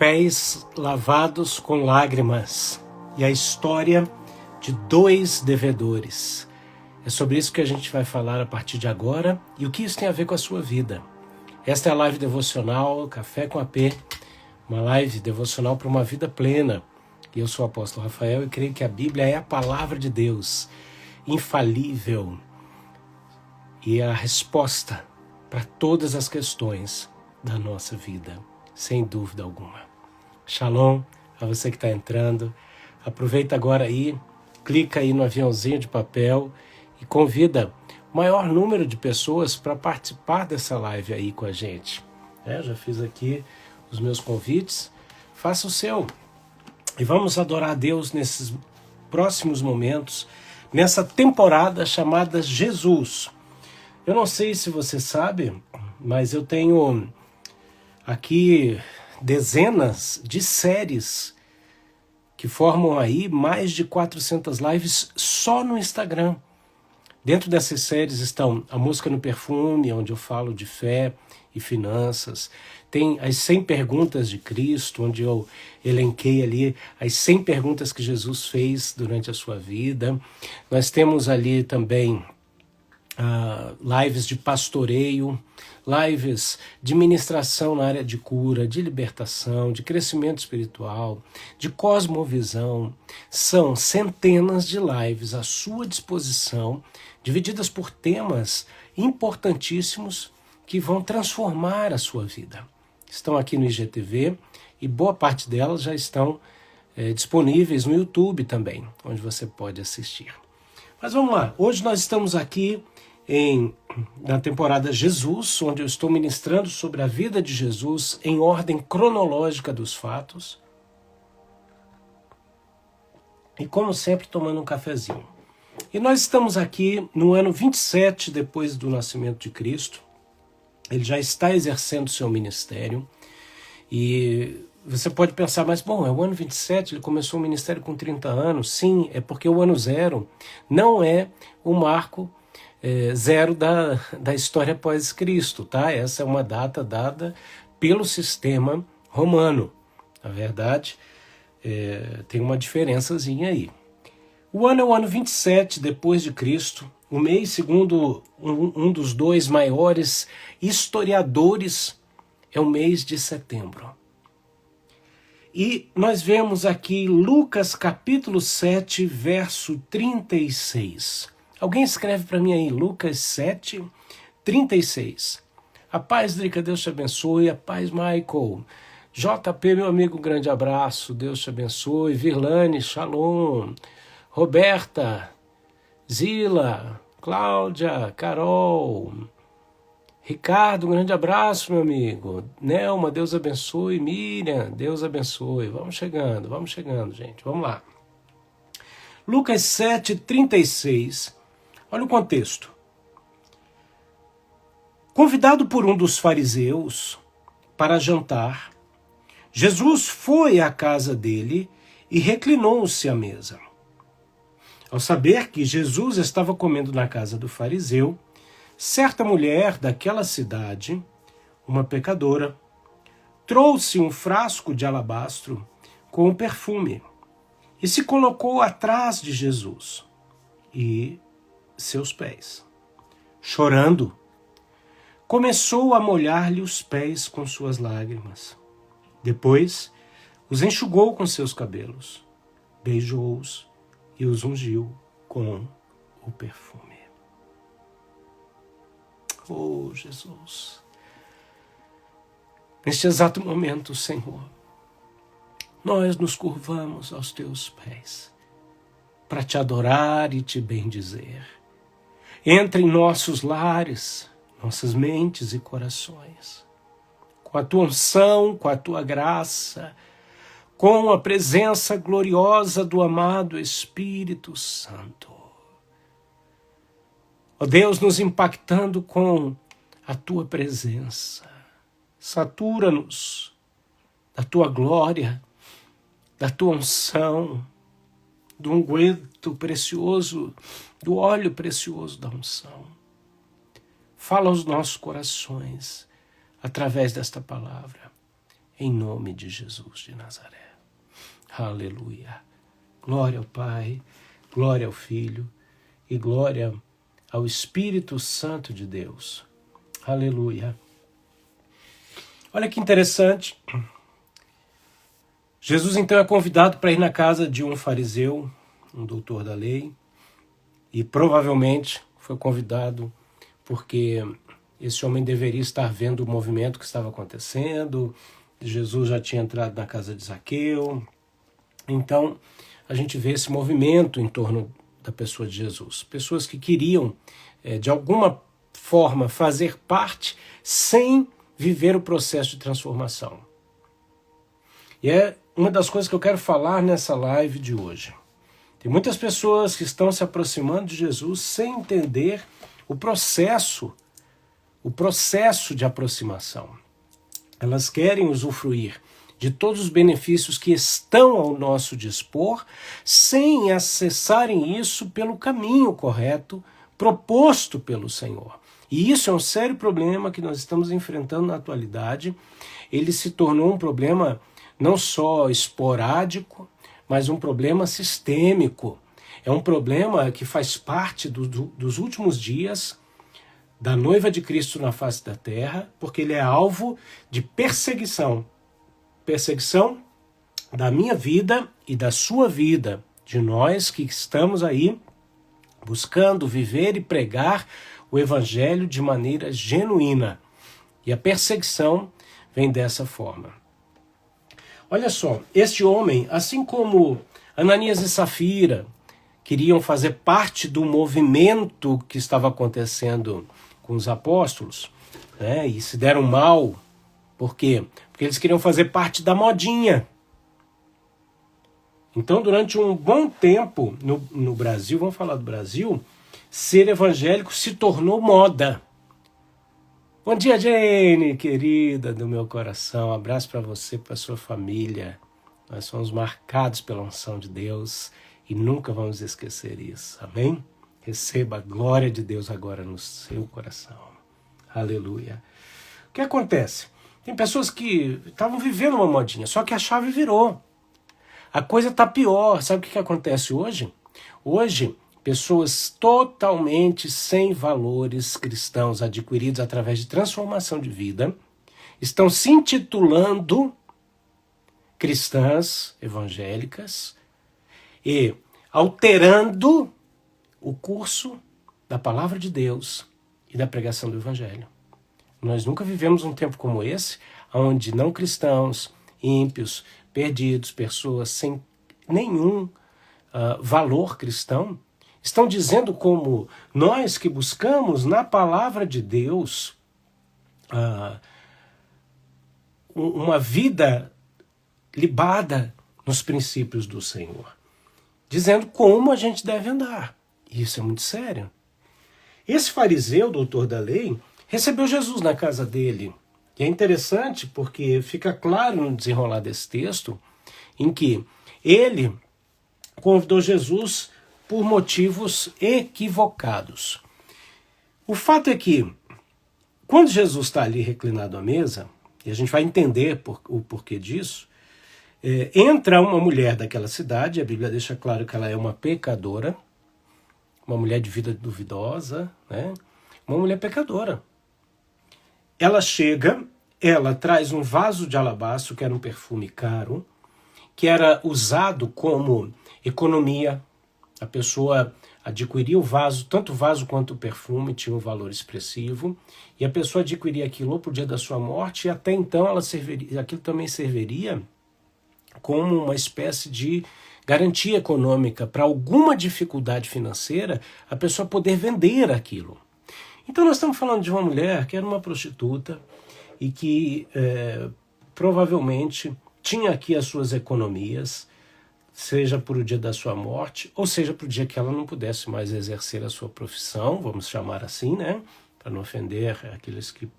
Pés lavados com lágrimas e a história de dois devedores. É sobre isso que a gente vai falar a partir de agora e o que isso tem a ver com a sua vida. Esta é a live devocional Café com AP, uma live devocional para uma vida plena. E eu sou o apóstolo Rafael e creio que a Bíblia é a palavra de Deus, infalível, e é a resposta para todas as questões da nossa vida, sem dúvida alguma. Shalom a você que está entrando. Aproveita agora aí, clica aí no aviãozinho de papel e convida o maior número de pessoas para participar dessa live aí com a gente. Já fiz aqui os meus convites, faça o seu. E vamos adorar a Deus nesses próximos momentos, nessa temporada chamada Jesus. Eu não sei se você sabe, mas eu tenho aqui dezenas de séries que formam aí mais de 400 lives só no Instagram. Dentro dessas séries estão a Música no Perfume, onde eu falo de fé e finanças. Tem as 100 perguntas de Cristo, onde eu elenquei ali as 100 perguntas que Jesus fez durante a sua vida. Nós temos ali também lives de pastoreio, lives de ministração na área de cura, de libertação, de crescimento espiritual, de cosmovisão. São centenas de lives à sua disposição, divididas por temas importantíssimos que vão transformar a sua vida. Estão aqui no IGTV e boa parte delas já estão disponíveis no YouTube também, onde você pode assistir. Mas vamos lá, hoje nós estamos aqui na temporada Jesus, onde eu estou ministrando sobre a vida de Jesus em ordem cronológica dos fatos. E como sempre, tomando um cafezinho. E nós estamos aqui no ano 27 depois do nascimento de Cristo. Ele já está exercendo seu ministério. E você pode pensar, mas bom, é o ano 27, ele começou o ministério com 30 anos. Sim, é porque o ano zero não é o marco zero da história pós-Cristo, tá? Essa é uma data dada pelo sistema romano. Na verdade, tem uma diferençazinha aí. O ano é o ano 27 depois de Cristo. O mês, segundo um dos dois maiores historiadores, é o mês de setembro. E nós vemos aqui Lucas capítulo 7, verso 36. Alguém escreve para mim aí, Lucas 7, 36. A paz, Drica, Deus te abençoe. A paz, Michael. JP, meu amigo, grande abraço. Deus te abençoe. Virlane, shalom. Roberta, Zila, Cláudia, Carol. Ricardo, grande abraço, meu amigo. Nelma, Deus abençoe. Miriam, Deus abençoe. Vamos chegando, gente. Vamos lá. Lucas 7, 36. Olha o contexto. Convidado por um dos fariseus para jantar, Jesus foi à casa dele e reclinou-se à mesa. Ao saber que Jesus estava comendo na casa do fariseu, certa mulher daquela cidade, uma pecadora, trouxe um frasco de alabastro com o perfume e se colocou atrás de Jesus e seus pés. Chorando, começou a molhar-lhe os pés com suas lágrimas. Depois, os enxugou com seus cabelos, beijou-os e os ungiu com o perfume. Oh, Jesus! Neste exato momento, Senhor, nós nos curvamos aos teus pés para te adorar e te bendizer. Entra em nossos lares, nossas mentes e corações, com a tua unção, com a tua graça, com a presença gloriosa do amado Espírito Santo. Ó Deus, nos impactando com a tua presença. Satura-nos da tua glória, da tua unção, do unguento precioso, do óleo precioso da unção. Fala aos nossos corações através desta palavra. em nome de Jesus de Nazaré. Aleluia. Glória ao Pai, glória ao Filho e glória ao Espírito Santo de Deus. Aleluia. Olha que interessante. Jesus então é convidado para ir na casa de um fariseu, um doutor da lei, e provavelmente foi convidado porque esse homem deveria estar vendo o movimento que estava acontecendo. Jesus já tinha entrado na casa de Zaqueu. Então, a gente vê esse movimento em torno da pessoa de Jesus. Pessoas que queriam, de alguma forma, fazer parte sem viver o processo de transformação. E é uma das coisas que eu quero falar nessa live de hoje. Tem muitas pessoas que estão se aproximando de Jesus sem entender o processo de aproximação. Elas querem usufruir de todos os benefícios que estão ao nosso dispor, sem acessarem isso pelo caminho correto proposto pelo Senhor. E isso é um sério problema que nós estamos enfrentando na atualidade. Ele se tornou um problema não só esporádico, mas um problema sistêmico. É um problema que faz parte dos últimos dias da noiva de Cristo na face da terra, porque ele é alvo de perseguição. Perseguição da minha vida e da sua vida, de nós que estamos aí buscando viver e pregar o evangelho de maneira genuína. E a perseguição vem dessa forma. Olha só, este homem, assim como Ananias e Safira queriam fazer parte do movimento que estava acontecendo com os apóstolos, né, e se deram mal. Por quê? Porque eles queriam fazer parte da modinha. Então, durante um bom tempo no Brasil, vamos falar do Brasil, ser evangélico se tornou moda. Bom dia, Jane, querida do meu coração. Um abraço para você, para sua família. Nós somos marcados pela unção de Deus e nunca vamos esquecer isso. Amém? Receba a glória de Deus agora no seu coração. Aleluia. O que acontece? Tem pessoas que estavam vivendo uma modinha, só que a chave virou. A coisa está pior. Sabe o que acontece hoje? Hoje, pessoas totalmente sem valores cristãos adquiridos através de transformação de vida estão se intitulando cristãs evangélicas e alterando o curso da palavra de Deus e da pregação do evangelho. Nós nunca vivemos um tempo como esse, onde não cristãos, ímpios, perdidos, pessoas sem nenhum valor cristão, estão dizendo como nós que buscamos na palavra de Deus uma vida libada nos princípios do Senhor, dizendo como a gente deve andar. Isso é muito sério. Esse fariseu, doutor da lei, recebeu Jesus na casa dele. E é interessante porque fica claro no desenrolar desse texto em que ele convidou Jesus por motivos equivocados. O fato é que, quando Jesus está ali reclinado à mesa, e a gente vai entender o porquê disso, entra uma mulher daquela cidade, a Bíblia deixa claro que ela é uma pecadora, uma mulher de vida duvidosa, né? Uma mulher pecadora. Ela chega, ela traz um vaso de alabastro, que era um perfume caro, que era usado como economia. A pessoa adquiria o vaso, tanto o vaso quanto o perfume tinha um valor expressivo, e a pessoa adquiria aquilo para o dia da sua morte, e até então aquilo também serviria como uma espécie de garantia econômica para alguma dificuldade financeira, a pessoa poder vender aquilo. Então nós estamos falando de uma mulher que era uma prostituta e que provavelmente tinha aqui as suas economias, seja por o dia da sua morte, ou seja por o dia que ela não pudesse mais exercer a sua profissão, vamos chamar assim, né? Para não ofender aqueles que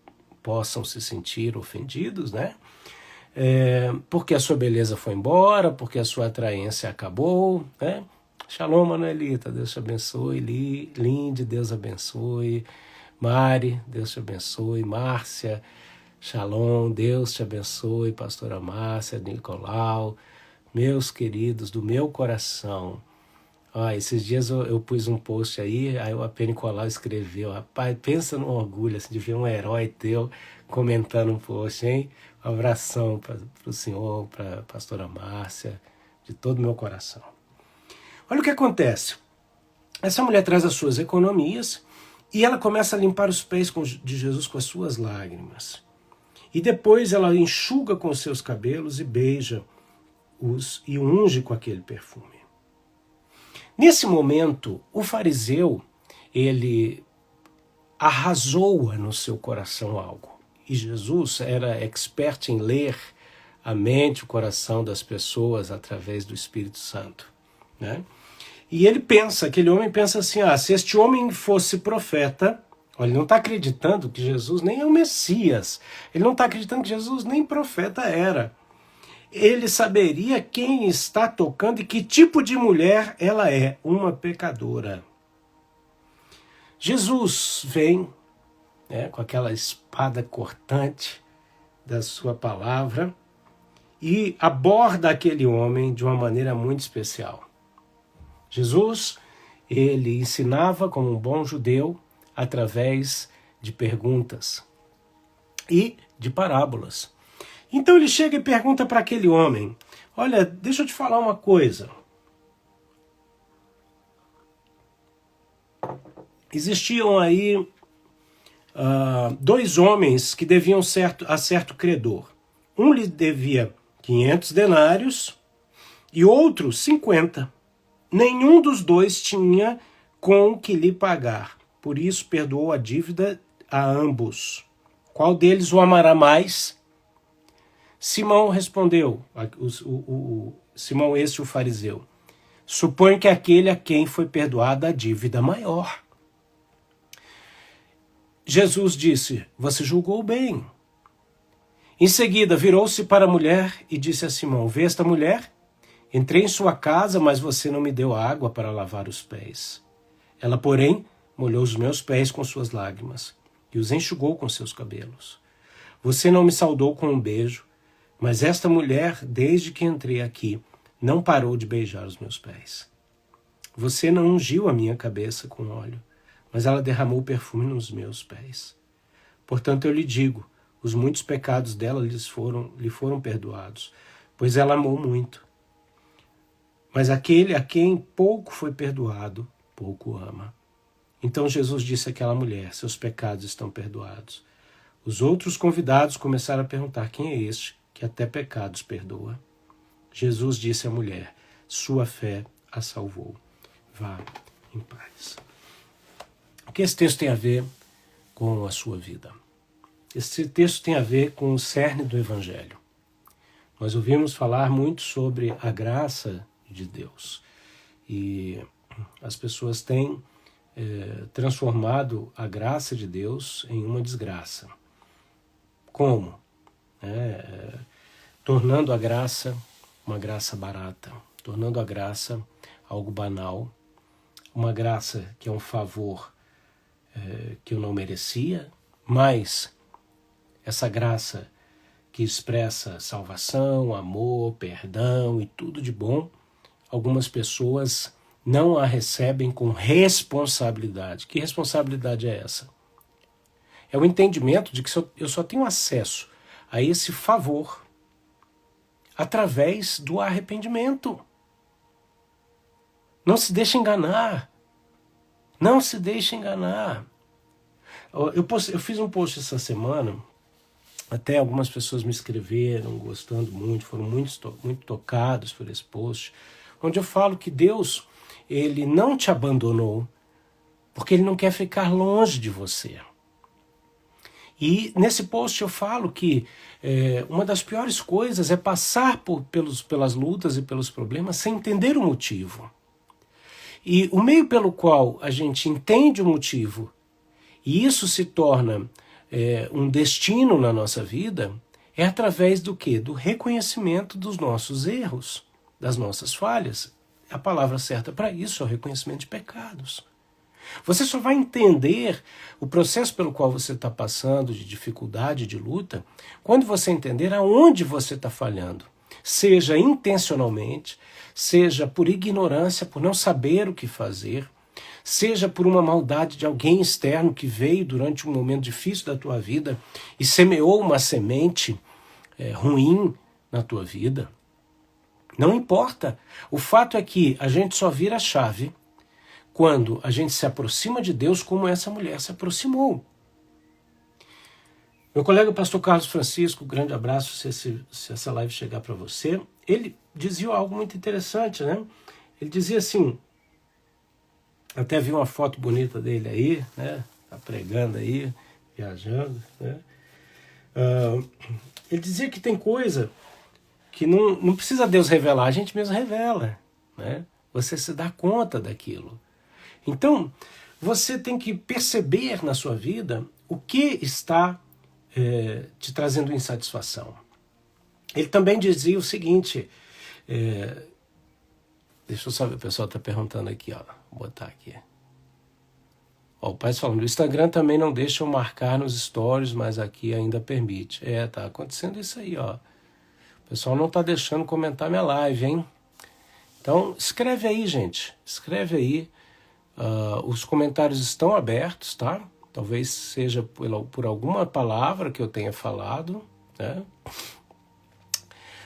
possam se sentir ofendidos, né? Porque a sua beleza foi embora, porque a sua atraência acabou, né? Shalom, Manuelita, Deus te abençoe. Linde, Deus abençoe. Mari, Deus te abençoe. Márcia, Shalom, Deus te abençoe, pastora Márcia, Nicolau, meus queridos do meu coração. Esses dias eu pus um post aí a Penny Nicolau escreveu, rapaz, pensa no orgulho assim, de ver um herói teu comentando um post, hein? Um abração para o senhor, para a pastora Márcia, de todo o meu coração. Olha o que acontece. Essa mulher traz as suas economias e ela começa a limpar os pés de Jesus com as suas lágrimas. E depois ela enxuga com os seus cabelos e beija-os e unge com aquele perfume. Nesse momento, o fariseu, ele arrasou no seu coração algo. E Jesus era expert em ler a mente, o coração das pessoas através do Espírito Santo, né? E aquele homem pensa assim, se este homem fosse profeta, olha, ele não está acreditando que Jesus nem é o Messias, ele não está acreditando que Jesus nem profeta era. Ele saberia quem está tocando e que tipo de mulher ela é, uma pecadora. Jesus vem, com aquela espada cortante da sua palavra e aborda aquele homem de uma maneira muito especial. Jesus, ele ensinava como um bom judeu através de perguntas e de parábolas. Então ele chega e pergunta para aquele homem, olha, deixa eu te falar uma coisa. Existiam aí 2 homens que deviam a certo credor. Um lhe devia 500 denários e outro 50. Nenhum dos 2 tinha com que lhe pagar. Por isso perdoou a dívida a ambos. Qual deles o amará mais? Simão respondeu, Simão o fariseu, suponho que aquele a quem foi perdoada a dívida maior. Jesus disse, você julgou bem. Em seguida virou-se para a mulher e disse a Simão, vê esta mulher? Entrei em sua casa, mas você não me deu água para lavar os pés. Ela, porém, molhou os meus pés com suas lágrimas e os enxugou com seus cabelos. Você não me saudou com um beijo, mas esta mulher, desde que entrei aqui, não parou de beijar os meus pés. Você não ungiu a minha cabeça com óleo, mas ela derramou perfume nos meus pés. Portanto, eu lhe digo, os muitos pecados dela lhe foram perdoados, pois ela amou muito. Mas aquele a quem pouco foi perdoado, pouco ama. Então Jesus disse àquela mulher, seus pecados estão perdoados. Os outros convidados começaram a perguntar, quem é este que até pecados perdoa? Jesus disse à mulher, sua fé a salvou. Vá em paz. O que esse texto tem a ver com a sua vida? Esse texto tem a ver com o cerne do Evangelho. Nós ouvimos falar muito sobre a graça de Deus. E as pessoas têm transformado a graça de Deus em uma desgraça. Como? Tornando a graça uma graça barata, tornando a graça algo banal, uma graça que é um favor que eu não merecia, mas essa graça que expressa salvação, amor, perdão e tudo de bom, algumas pessoas não a recebem com responsabilidade. Que responsabilidade é essa? É o entendimento de que eu só tenho acesso a esse favor através do arrependimento. Não se deixe enganar. Não se deixe enganar. Eu fiz um post essa semana, até algumas pessoas me escreveram, gostando muito, foram muito tocados por esse post, onde eu falo que Deus, ele não te abandonou, porque ele não quer ficar longe de você. E nesse post eu falo que uma das piores coisas é passar pelas lutas e pelos problemas sem entender o motivo. E o meio pelo qual a gente entende o motivo, e isso se torna um destino na nossa vida, é através do quê? Do reconhecimento dos nossos erros, das nossas falhas. A palavra certa para isso é o reconhecimento de pecados. Você só vai entender o processo pelo qual você está passando, de dificuldade, de luta, quando você entender aonde você está falhando. Seja intencionalmente, seja por ignorância, por não saber o que fazer, seja por uma maldade de alguém externo que veio durante um momento difícil da tua vida e semeou uma semente ruim na tua vida. Não importa. O fato é que a gente só vira a chave quando a gente se aproxima de Deus como essa mulher se aproximou. Meu colega pastor Carlos Francisco, grande abraço se essa live chegar para você, ele dizia algo muito interessante, né? Ele dizia assim, até vi uma foto bonita dele aí, né? Tá pregando aí, viajando, né? Ele dizia que tem coisa que não precisa Deus revelar, a gente mesmo revela, né? Você se dá conta daquilo. Então, você tem que perceber na sua vida o que está te trazendo insatisfação. Ele também dizia o seguinte, deixa eu saber, o pessoal está perguntando aqui, ó, vou botar aqui. Ó, o pai falando, o Instagram também não deixa eu marcar nos stories, mas aqui ainda permite. Tá acontecendo isso aí, ó. O pessoal não está deixando comentar minha live, hein? Então, escreve aí, gente, escreve aí. Os comentários estão abertos, tá? Talvez seja por alguma palavra que eu tenha falado, né?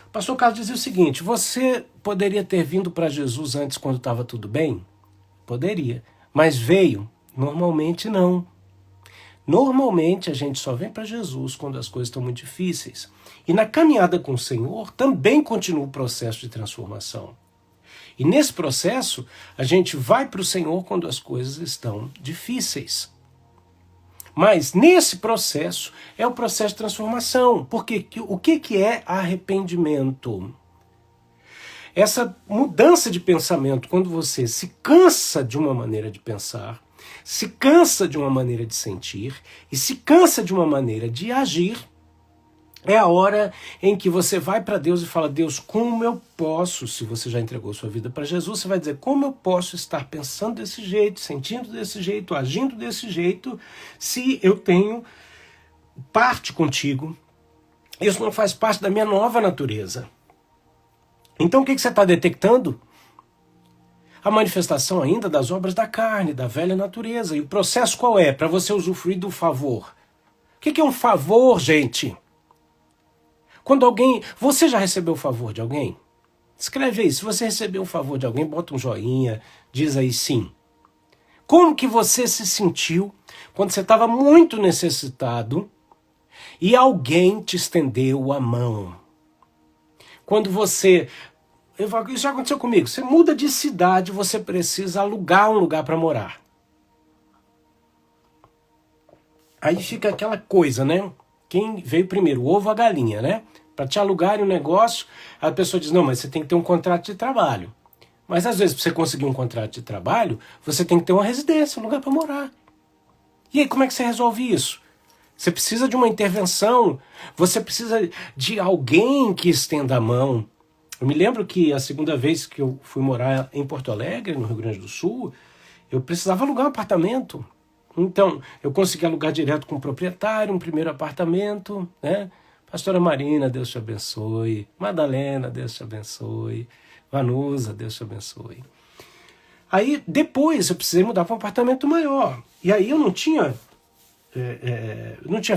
O pastor Carlos dizia o seguinte, você poderia ter vindo para Jesus antes quando estava tudo bem? Poderia, mas veio? Normalmente não. Normalmente a gente só vem para Jesus quando as coisas estão muito difíceis. E na caminhada com o Senhor também continua o processo de transformação. E nesse processo, a gente vai para o Senhor quando as coisas estão difíceis. Mas nesse processo, é o processo de transformação. Porque o que é arrependimento? Essa mudança de pensamento, quando você se cansa de uma maneira de pensar, se cansa de uma maneira de sentir e se cansa de uma maneira de agir, é a hora em que você vai para Deus e fala, Deus, como eu posso, se você já entregou sua vida para Jesus, você vai dizer, como eu posso estar pensando desse jeito, sentindo desse jeito, agindo desse jeito, se eu tenho parte contigo, isso não faz parte da minha nova natureza. Então o que você está detectando? A manifestação ainda das obras da carne, da velha natureza. E o processo qual é? Para você usufruir do favor. O que é um favor, gente? Quando alguém... Você já recebeu o favor de alguém? Escreve aí. Se você recebeu um favor de alguém, bota um joinha, diz aí sim. Como que você se sentiu quando você estava muito necessitado e alguém te estendeu a mão? Quando você... Isso já aconteceu comigo. Você muda de cidade, você precisa alugar um lugar para morar. Aí fica aquela coisa, né? Quem veio primeiro, o ovo ou a galinha, né? Para te alugarem um negócio, a pessoa diz, não, mas você tem que ter um contrato de trabalho. Mas às vezes, para você conseguir um contrato de trabalho, você tem que ter uma residência, um lugar para morar. E aí, como é que você resolve isso? Você precisa de uma intervenção, você precisa de alguém que estenda a mão. Eu me lembro que a segunda vez que eu fui morar em Porto Alegre, no Rio Grande do Sul, eu precisava alugar um apartamento. Então, eu consegui alugar direto com o proprietário, um primeiro apartamento, né? Pastora Marina, Deus te abençoe. Madalena, Deus te abençoe. Vanusa, Deus te abençoe. Aí, depois, eu precisei mudar para um apartamento maior. E aí eu não tinha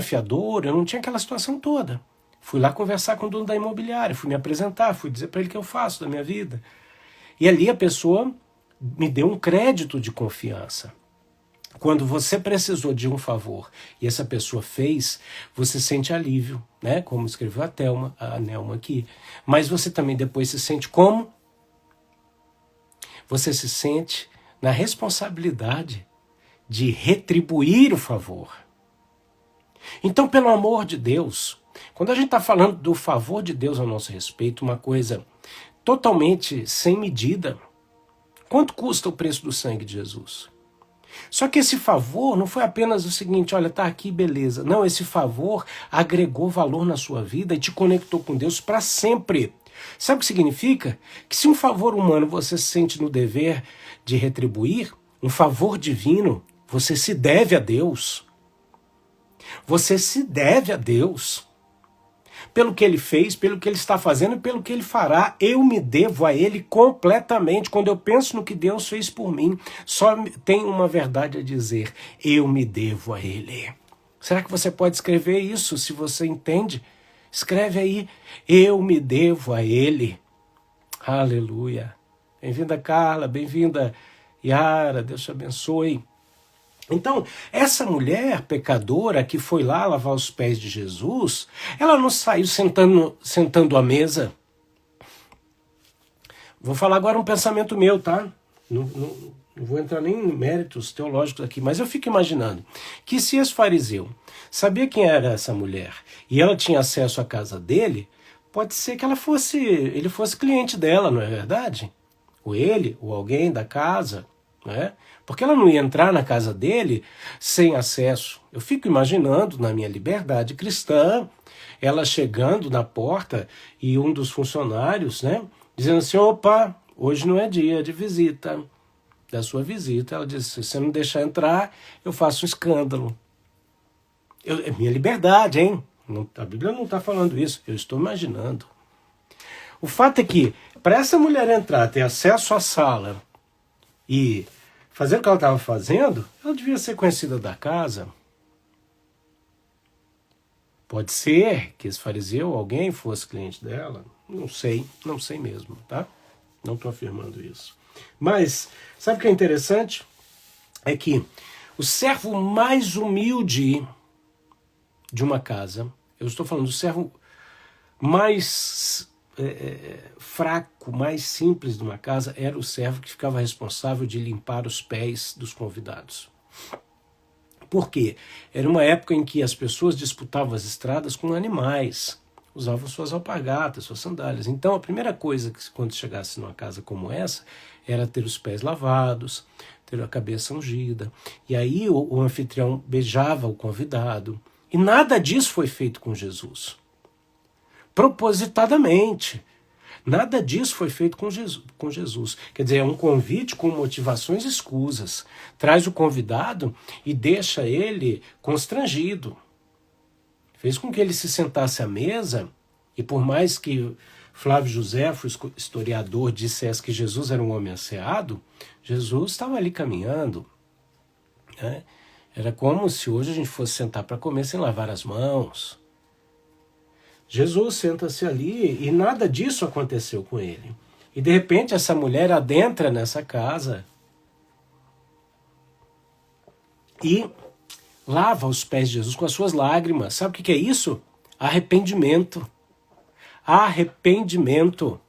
fiador, eu não tinha aquela situação toda. Fui lá conversar com o dono da imobiliária, fui me apresentar, fui dizer para ele o que eu faço da minha vida. E ali a pessoa me deu um crédito de confiança. Quando você precisou de um favor e essa pessoa fez, você sente alívio, né? Como escreveu a Nelma aqui. Mas você também depois se sente como? Você se sente na responsabilidade de retribuir o favor. Então, pelo amor de Deus, quando a gente está falando do favor de Deus ao nosso respeito, uma coisa totalmente sem medida, quanto custa o preço do sangue de Jesus? Só que esse favor não foi apenas o seguinte, olha, tá aqui, beleza. Não, esse favor agregou valor na sua vida e te conectou com Deus para sempre. Sabe o que significa? Que se um favor humano você se sente no dever de retribuir, um favor divino, você se deve a Deus. Você se deve a Deus. Pelo que Ele fez, pelo que Ele está fazendo e pelo que Ele fará, eu me devo a Ele completamente. Quando eu penso no que Deus fez por mim, só tem uma verdade a dizer: eu me devo a Ele. Será que você pode escrever isso, se você entende? Escreve aí: eu me devo a Ele. Aleluia. Bem-vinda, Carla, bem-vinda, Yara, Deus te abençoe. Então, essa mulher pecadora que foi lá lavar os pés de Jesus, ela não saiu sentando à mesa. Vou falar agora um pensamento meu, tá? Não vou entrar nem em méritos teológicos aqui, mas eu fico imaginando que se esse fariseu sabia quem era essa mulher e ela tinha acesso à casa dele, pode ser que ele fosse cliente dela, não é verdade? Ou ele, ou alguém da casa, né? Porque ela não ia entrar na casa dele sem acesso. Eu fico imaginando, na minha liberdade cristã, ela chegando na porta e um dos funcionários, né, dizendo assim: opa, hoje não é dia de visita, da sua visita. Ela disse: se você não deixar entrar, eu faço um escândalo. É minha liberdade, hein? A Bíblia não está falando isso, eu estou imaginando. O fato é que, para essa mulher entrar, ter acesso à sala e fazer o que ela estava fazendo, ela devia ser conhecida da casa. Pode ser que esse fariseu, alguém, fosse cliente dela. Não sei mesmo, tá? Não estou afirmando isso. Mas, sabe o que é interessante? É que o servo mais humilde de uma casa, eu estou falando do servo mais fraco, mais simples de uma casa, era o servo que ficava responsável de limpar os pés dos convidados. Por quê? Era uma época em que as pessoas disputavam as estradas com animais, usavam suas alpargatas, suas sandálias. Então a primeira coisa que, quando chegasse numa casa como essa, era ter os pés lavados, ter a cabeça ungida. E aí o anfitrião beijava o convidado. E nada disso foi feito com Jesus. Propositadamente. Nada disso foi feito com Jesus. Quer dizer, é um convite com motivações escusas. Traz o convidado e deixa ele constrangido. Fez com que ele se sentasse à mesa, e por mais que Flávio Josefo, historiador, dissesse que Jesus era um homem asseado, Jesus estava ali caminhando, né? Era como se hoje a gente fosse sentar para comer sem lavar as mãos. Jesus senta-se ali e nada disso aconteceu com ele. E de repente essa mulher adentra nessa casa e lava os pés de Jesus com as suas lágrimas. Sabe o que é isso? Arrependimento. Arrependimento.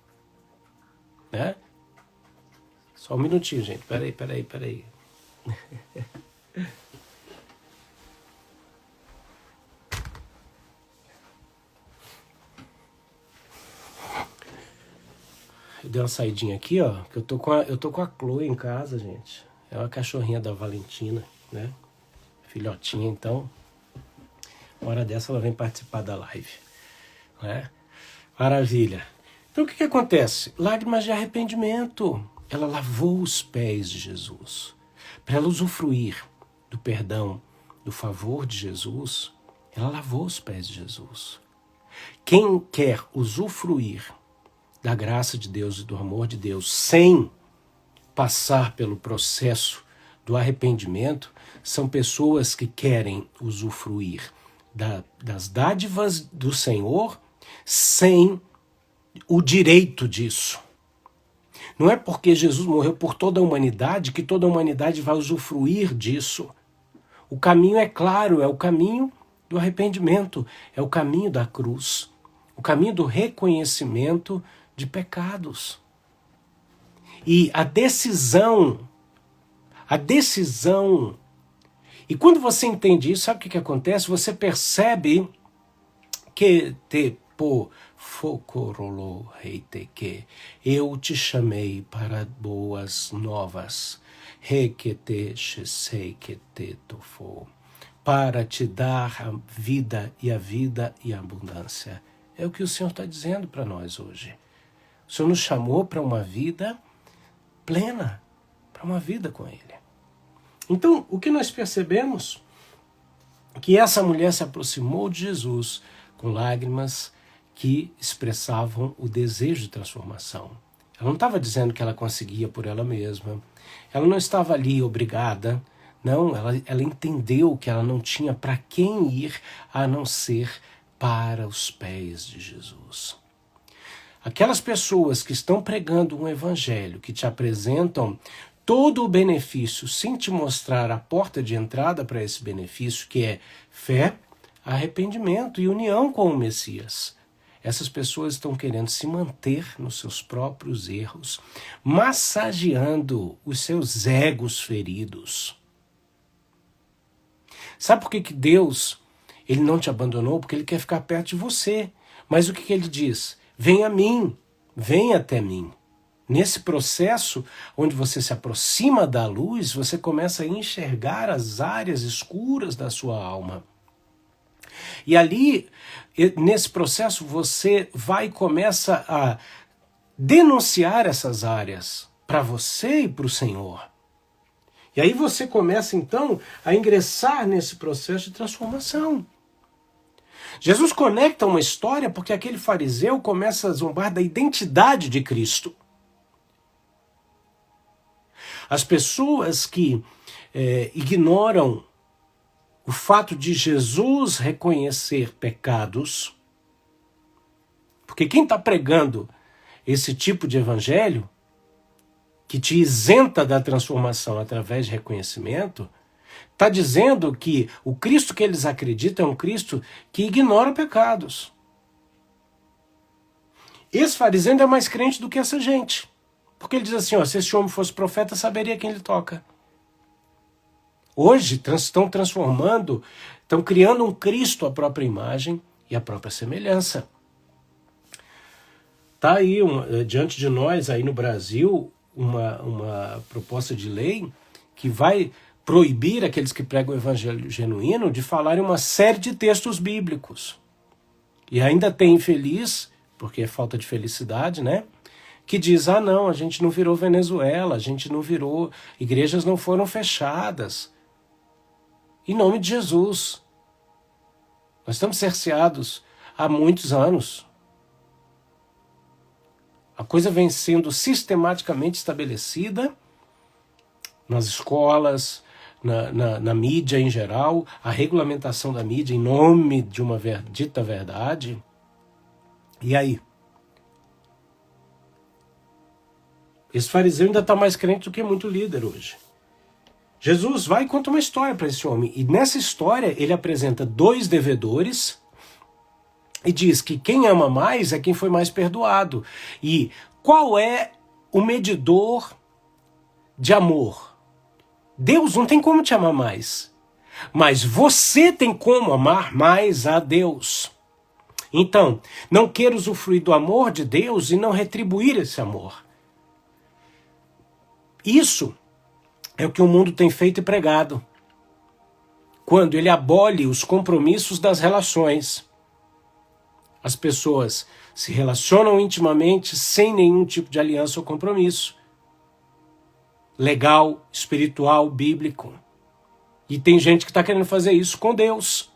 Né? Só um minutinho, gente. Peraí. Eu dei uma saidinha aqui, ó, que eu tô com a Chloe em casa, gente. É uma cachorrinha da Valentina, né? Filhotinha, então. Uma hora dessa ela vem participar da live, né? Maravilha. Então o que acontece? Lágrimas de arrependimento. Ela lavou os pés de Jesus. Para ela usufruir do perdão, do favor de Jesus, ela lavou os pés de Jesus. Quem quer usufruir da graça de Deus e do amor de Deus sem passar pelo processo do arrependimento, são pessoas que querem usufruir das dádivas do Senhor sem o direito disso. Não é porque Jesus morreu por toda a humanidade que toda a humanidade vai usufruir disso. O caminho é claro, é o caminho do arrependimento, é o caminho da cruz, o caminho do reconhecimento de pecados. E a decisão, e quando você entende isso, sabe o que acontece? Você percebe que eu te chamei para boas novas, para te dar a vida e a abundância. É o que o Senhor está dizendo para nós hoje. O Senhor nos chamou para uma vida plena, para uma vida com Ele. Então, o que nós percebemos? Que essa mulher se aproximou de Jesus com lágrimas que expressavam o desejo de transformação. Ela não estava dizendo que ela conseguia por ela mesma. Ela não estava ali obrigada. Não, ela entendeu que ela não tinha para quem ir a não ser para os pés de Jesus. Aquelas pessoas que estão pregando um evangelho, que te apresentam todo o benefício sem te mostrar a porta de entrada para esse benefício, que é fé, arrependimento e união com o Messias. Essas pessoas estão querendo se manter nos seus próprios erros, massageando os seus egos feridos. Sabe por que Deus ele não te abandonou? Porque ele quer ficar perto de você. Mas o que ele diz? Vem a mim, vem até mim. Nesse processo, onde você se aproxima da luz, você começa a enxergar as áreas escuras da sua alma. E ali, nesse processo, você vai e começa a denunciar essas áreas para você e para o Senhor. E aí você começa, então, a ingressar nesse processo de transformação. Jesus conecta uma história porque aquele fariseu começa a zombar da identidade de Cristo. As pessoas que ignoram o fato de Jesus reconhecer pecados, porque quem está pregando esse tipo de evangelho, que te isenta da transformação através de reconhecimento, está dizendo que o Cristo que eles acreditam é um Cristo que ignora pecados. Esse fariseu ainda é mais crente do que essa gente. Porque ele diz assim, ó, se esse homem fosse profeta, saberia quem ele toca. Hoje estão transformando, estão criando um Cristo à própria imagem e à própria semelhança. Está aí diante de nós, aí no Brasil, uma proposta de lei que vai proibir aqueles que pregam o evangelho genuíno de falarem uma série de textos bíblicos. E ainda tem infeliz, porque é falta de felicidade, né? Que diz, não, a gente não virou Venezuela, a gente não virou, igrejas não foram fechadas. Em nome de Jesus. Nós estamos cerceados há muitos anos. A coisa vem sendo sistematicamente estabelecida nas escolas, na mídia em geral, a regulamentação da mídia em nome de uma dita verdade. E aí? Esse fariseu ainda está mais crente do que muito líder hoje. Jesus vai e conta uma história para esse homem. E nessa história ele apresenta 2 devedores e diz que quem ama mais é quem foi mais perdoado. E qual é o medidor de amor? Deus não tem como te amar mais. Mas você tem como amar mais a Deus. Então, não queira usufruir do amor de Deus e não retribuir esse amor. Isso é o que o mundo tem feito e pregado. Quando ele abole os compromissos das relações. As pessoas se relacionam intimamente sem nenhum tipo de aliança ou compromisso. Legal, espiritual, bíblico. E tem gente que está querendo fazer isso com Deus.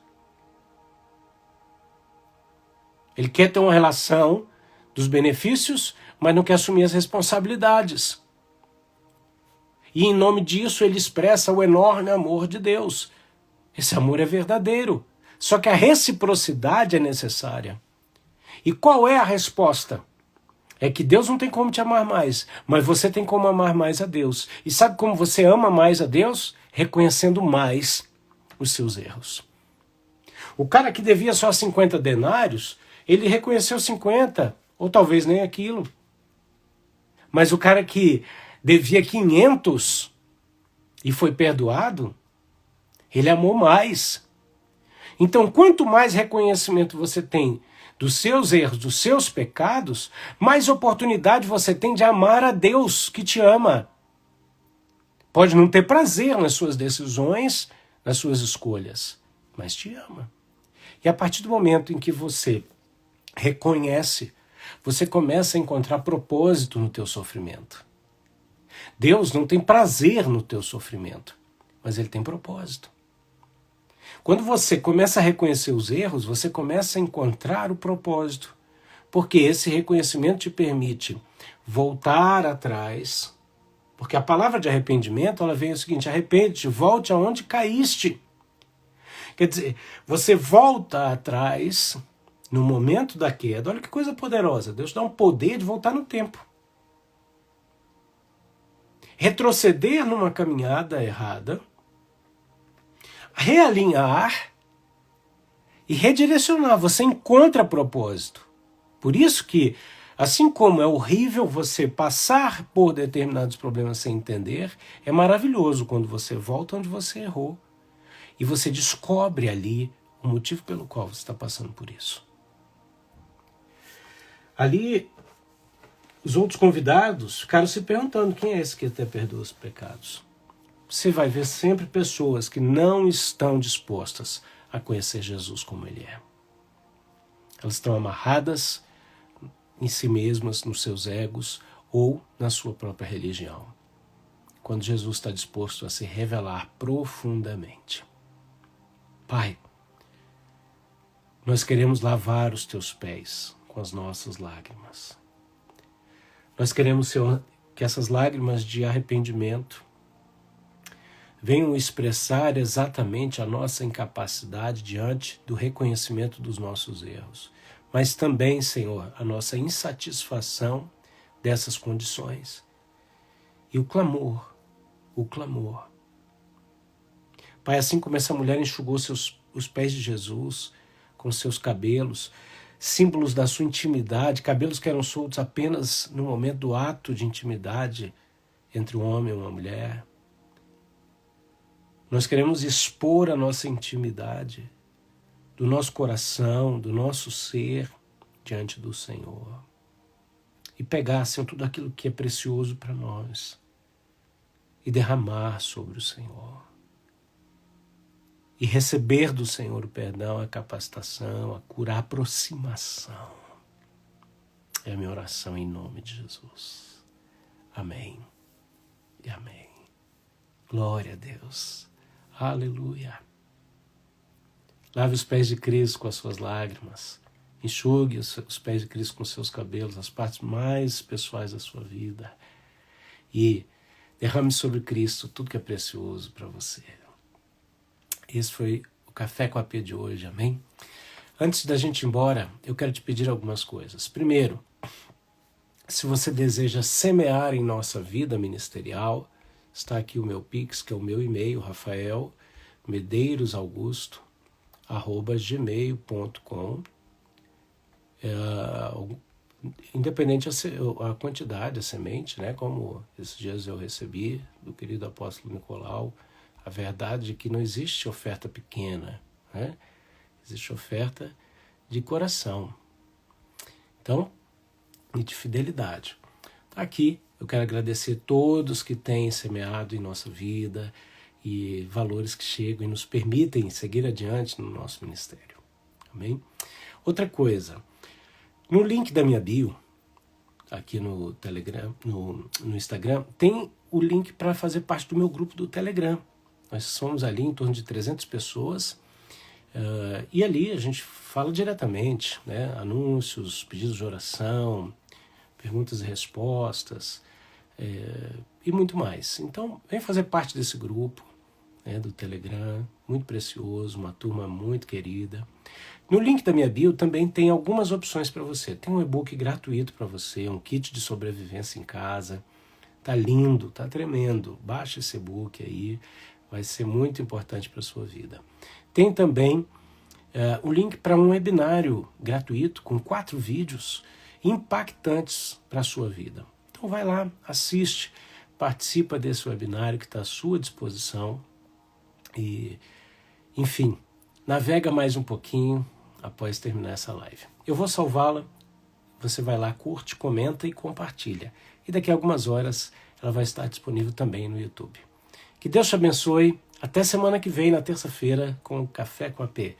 Ele quer ter uma relação dos benefícios, mas não quer assumir as responsabilidades. E em nome disso ele expressa o enorme amor de Deus. Esse amor é verdadeiro. Só que a reciprocidade é necessária. E qual é a resposta? É que Deus não tem como te amar mais, mas você tem como amar mais a Deus. E sabe como você ama mais a Deus? Reconhecendo mais os seus erros. O cara que devia só 50 denários, ele reconheceu 50, ou talvez nem aquilo. Mas o cara que devia 500 e foi perdoado, ele amou mais. Então, quanto mais reconhecimento você tem dos seus erros, dos seus pecados, mais oportunidade você tem de amar a Deus que te ama. Pode não ter prazer nas suas decisões, nas suas escolhas, mas te ama. E a partir do momento em que você reconhece, você começa a encontrar propósito no teu sofrimento. Deus não tem prazer no teu sofrimento, mas ele tem propósito. Quando você começa a reconhecer os erros, você começa a encontrar o propósito, porque esse reconhecimento te permite voltar atrás, porque a palavra de arrependimento, ela vem o seguinte: arrepende-te, volte aonde caíste. Quer dizer, você volta atrás no momento da queda. Olha que coisa poderosa, Deus dá um poder de voltar no tempo. Retroceder numa caminhada errada, realinhar e redirecionar. Você encontra propósito. Por isso que, assim como é horrível você passar por determinados problemas sem entender, é maravilhoso quando você volta onde você errou e você descobre ali o motivo pelo qual você está passando por isso. Ali, os outros convidados ficaram se perguntando: quem é esse que até perdoa os pecados? Você vai ver sempre pessoas que não estão dispostas a conhecer Jesus como Ele é. Elas estão amarradas em si mesmas, nos seus egos ou na sua própria religião. Quando Jesus está disposto a se revelar profundamente. Pai, nós queremos lavar os teus pés com as nossas lágrimas. Nós queremos, Senhor, que essas lágrimas de arrependimento venham expressar exatamente a nossa incapacidade diante do reconhecimento dos nossos erros, mas também, Senhor, a nossa insatisfação dessas condições. E o clamor. Pai, assim como essa mulher enxugou os pés de Jesus com seus cabelos, símbolos da sua intimidade, cabelos que eram soltos apenas no momento do ato de intimidade entre um homem e uma mulher. Nós queremos expor a nossa intimidade do nosso coração, do nosso ser diante do Senhor. E pegar, Senhor, tudo aquilo que é precioso para nós e derramar sobre o Senhor. E receber do Senhor o perdão, a capacitação, a cura, a aproximação. É a minha oração em nome de Jesus. Amém e amém. Glória a Deus. Aleluia. Lave os pés de Cristo com as suas lágrimas. Enxugue os pés de Cristo com os seus cabelos, as partes mais pessoais da sua vida. E derrame sobre Cristo tudo que é precioso para você. Esse foi o Café com a P de hoje, amém? Antes da gente ir embora, eu quero te pedir algumas coisas. Primeiro, se você deseja semear em nossa vida ministerial, está aqui o meu Pix, que é o meu e-mail, rafaelmedeiros.augusto@gmail.com. Independente a quantidade, a semente, né? Como esses dias eu recebi do querido apóstolo Nicolau, a verdade é que não existe oferta pequena, né? Existe oferta de coração. Então, e de fidelidade. Aqui eu quero agradecer a todos que têm semeado em nossa vida e valores que chegam e nos permitem seguir adiante no nosso ministério. Amém? Outra coisa, no link da minha bio, aqui no Telegram, no Instagram, tem o link para fazer parte do meu grupo do Telegram. Nós somos ali em torno de 300 pessoas e ali a gente fala diretamente, né? Anúncios, pedidos de oração, perguntas e respostas e muito mais. Então, vem fazer parte desse grupo, né, do Telegram, muito precioso, uma turma muito querida. No link da minha bio também tem algumas opções para você. Tem um e-book gratuito para você, um kit de sobrevivência em casa. Tá lindo, tá tremendo. Baixa esse e-book aí, vai ser muito importante para a sua vida. Tem também o link para um webinário gratuito com 4 vídeos impactantes para a sua vida. Então vai lá, assiste, participa desse webinário que está à sua disposição e, enfim, navega mais um pouquinho após terminar essa live. Eu vou salvá-la, você vai lá, curte, comenta e compartilha. E daqui a algumas horas ela vai estar disponível também no YouTube. Que Deus te abençoe. Até semana que vem, na terça-feira, com o Café com a P.